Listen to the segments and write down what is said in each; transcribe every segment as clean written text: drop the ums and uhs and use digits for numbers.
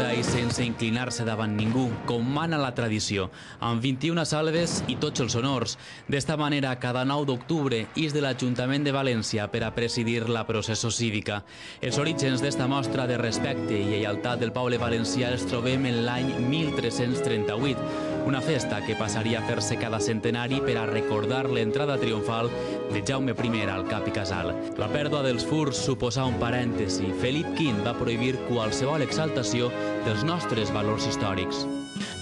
lliure i sense inclinar-se davant ningú, com mana la tradició, amb 21 salves i tots els honors. D'esta manera, cada 9 d'octubre ix de l'Ajuntament de València per a presidir la processó cívica. Els orígens d'esta mostra de respecte i lleialtat del poble valencià els trobem en l'any 1338, una festa que passaria a fer-se cada centenari per a recordar l'entrada triomfal de Jaume I al cap i casal. La pèrdua dels furs suposà un parèntesi. Felip V va prohibir qualsevol exaltació dels nostres valors històrics.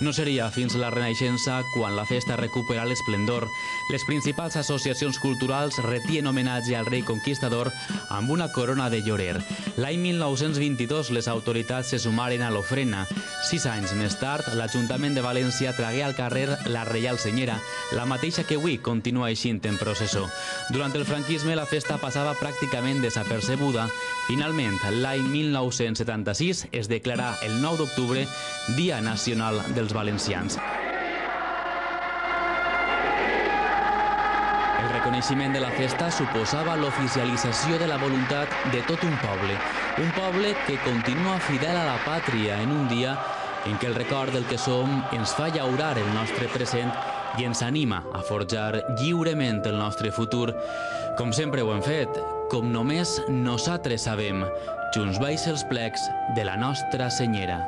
No seria fins la Renaixença quan la festa recupera l'esplendor. Les principals associacions culturals retien homenatge al rei conquistador amb una corona de llorer. L'any 1922 les autoritats se sumaren a l'ofrena. 6 anys més tard, l'Ajuntament de València tragué al carrer la Reial Senyera, la mateixa que avui continua eixint en processó. Durant el franquisme la festa passava pràcticament desapercebuda. Finalment, l'any 1976 es declarà el 9 d'octubre Dia Nacional dels Valencians. El reconeixement de la festa suposava l'oficialització de la voluntat de tot un poble que continua fidel a la pàtria en un dia en què el record del que som ens fa llaurar el nostre present i ens anima a forjar lliurement el nostre futur, com sempre ho hem fet, com només nosaltres sabem, junts baix els plecs de la nostra Senyera.